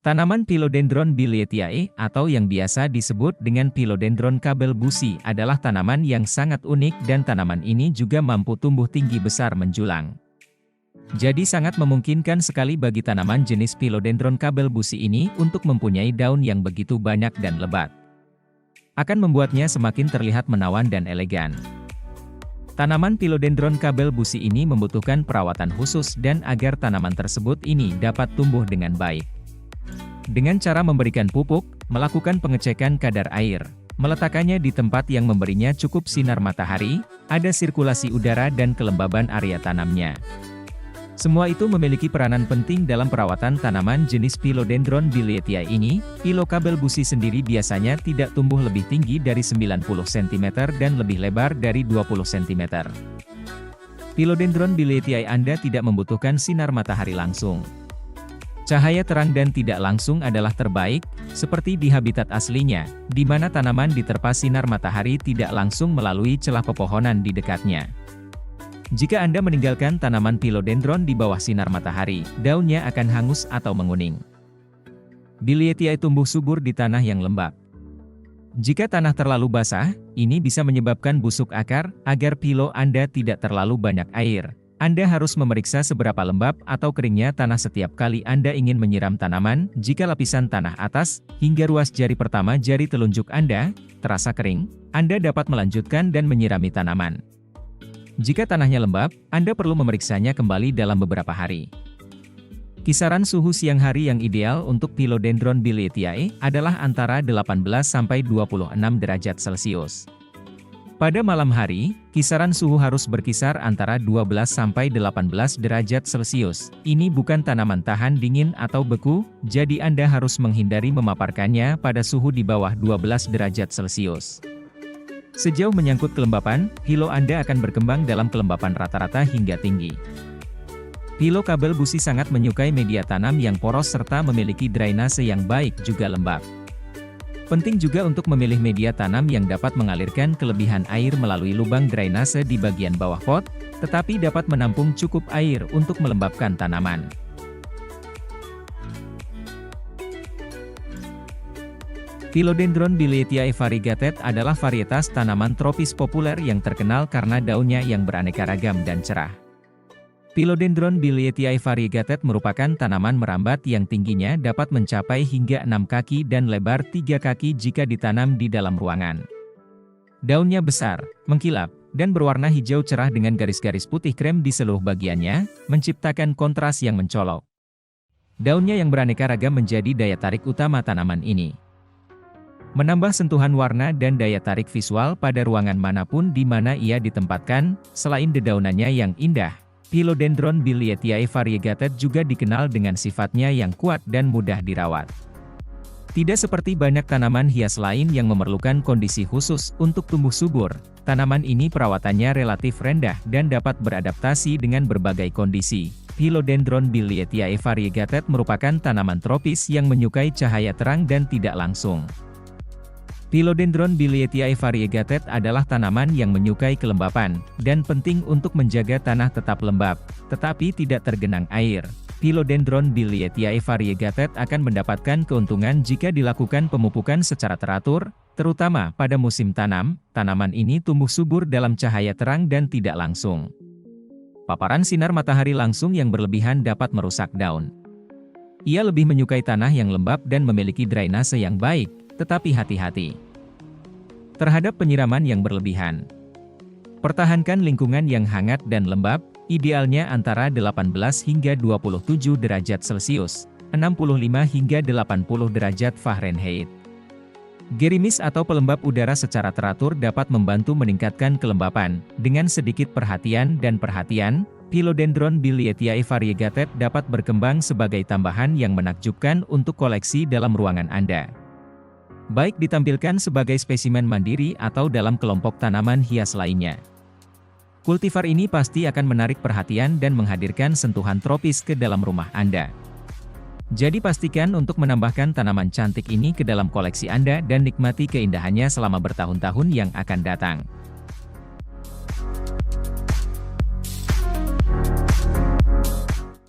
Tanaman Philodendron Bilietiae atau yang biasa disebut dengan Philodendron kabel busi adalah tanaman yang sangat unik dan tanaman ini juga mampu tumbuh tinggi besar menjulang. Jadi sangat memungkinkan sekali bagi tanaman jenis Philodendron kabel busi ini untuk mempunyai daun yang begitu banyak dan lebat. Akan membuatnya semakin terlihat menawan dan elegan. Tanaman Philodendron kabel busi ini membutuhkan perawatan khusus dan agar tanaman tersebut ini dapat tumbuh dengan baik. Dengan cara memberikan pupuk, melakukan pengecekan kadar air, meletakkannya di tempat yang memberinya cukup sinar matahari, ada sirkulasi udara dan kelembaban area tanamnya. Semua itu memiliki peranan penting dalam perawatan tanaman jenis Philodendron Bilietiae ini. Philo kabel busi sendiri biasanya tidak tumbuh lebih tinggi dari 90 cm dan lebih lebar dari 20 cm. Philodendron Bilietiae Anda tidak membutuhkan sinar matahari langsung. Cahaya terang dan tidak langsung adalah terbaik, seperti di habitat aslinya, di mana tanaman diterpa sinar matahari tidak langsung melalui celah pepohonan di dekatnya. Jika Anda meninggalkan tanaman Philodendron di bawah sinar matahari, daunnya akan hangus atau menguning. Bilietiae tumbuh subur di tanah yang lembab. Jika tanah terlalu basah, ini bisa menyebabkan busuk akar. Agar philo Anda tidak terlalu banyak air, Anda harus memeriksa seberapa lembab atau keringnya tanah setiap kali Anda ingin menyiram tanaman. Jika lapisan tanah atas, hingga ruas jari pertama jari telunjuk Anda, terasa kering, Anda dapat melanjutkan dan menyirami tanaman. Jika tanahnya lembab, Anda perlu memeriksanya kembali dalam beberapa hari. Kisaran suhu siang hari yang ideal untuk Philodendron Bilietiae adalah antara 18–26 derajat Celcius. Pada malam hari, kisaran suhu harus berkisar antara 12–18 derajat Celcius. Ini bukan tanaman tahan dingin atau beku, jadi Anda harus menghindari memaparkannya pada suhu di bawah 12 derajat Celcius. Sejauh menyangkut kelembapan, philo Anda akan berkembang dalam kelembapan rata-rata hingga tinggi. Philo kabel busi sangat menyukai media tanam yang poros serta memiliki drainase yang baik juga lembab. Penting juga untuk memilih media tanam yang dapat mengalirkan kelebihan air melalui lubang drainase di bagian bawah pot, tetapi dapat menampung cukup air untuk melembabkan tanaman. Philodendron Bilietiae variegated adalah varietas tanaman tropis populer yang terkenal karena daunnya yang beraneka ragam dan cerah. Philodendron Bilietiae variegated merupakan tanaman merambat yang tingginya dapat mencapai hingga 6 kaki dan lebar 3 kaki jika ditanam di dalam ruangan. Daunnya besar, mengkilap, dan berwarna hijau cerah dengan garis-garis putih krem di seluruh bagiannya, menciptakan kontras yang mencolok. Daunnya yang beraneka ragam menjadi daya tarik utama tanaman ini. Menambah sentuhan warna dan daya tarik visual pada ruangan manapun di mana ia ditempatkan. Selain dedaunannya yang indah, Philodendron Bilietiae variegated juga dikenal dengan sifatnya yang kuat dan mudah dirawat. Tidak seperti banyak tanaman hias lain yang memerlukan kondisi khusus untuk tumbuh subur, tanaman ini perawatannya relatif rendah dan dapat beradaptasi dengan berbagai kondisi. Philodendron Bilietiae variegated merupakan tanaman tropis yang menyukai cahaya terang dan tidak langsung. Philodendron Bilietiae variegated adalah tanaman yang menyukai kelembapan, dan penting untuk menjaga tanah tetap lembab, tetapi tidak tergenang air. Philodendron Bilietiae variegated akan mendapatkan keuntungan jika dilakukan pemupukan secara teratur, terutama pada musim tanam. Tanaman ini tumbuh subur dalam cahaya terang dan tidak langsung. Paparan sinar matahari langsung yang berlebihan dapat merusak daun. Ia lebih menyukai tanah yang lembab dan memiliki drainase yang baik, tetapi hati-hati terhadap penyiraman yang berlebihan. Pertahankan lingkungan yang hangat dan lembab, idealnya antara 18 hingga 27 derajat Celcius, 65 hingga 80 derajat Fahrenheit. Gerimis atau pelembab udara secara teratur dapat membantu meningkatkan kelembapan. Dengan sedikit perhatian, Philodendron Bilietiae variegated dapat berkembang sebagai tambahan yang menakjubkan untuk koleksi dalam ruangan Anda. Baik ditampilkan sebagai spesimen mandiri atau dalam kelompok tanaman hias lainnya. Kultivar ini pasti akan menarik perhatian dan menghadirkan sentuhan tropis ke dalam rumah Anda. Jadi pastikan untuk menambahkan tanaman cantik ini ke dalam koleksi Anda dan nikmati keindahannya selama bertahun-tahun yang akan datang.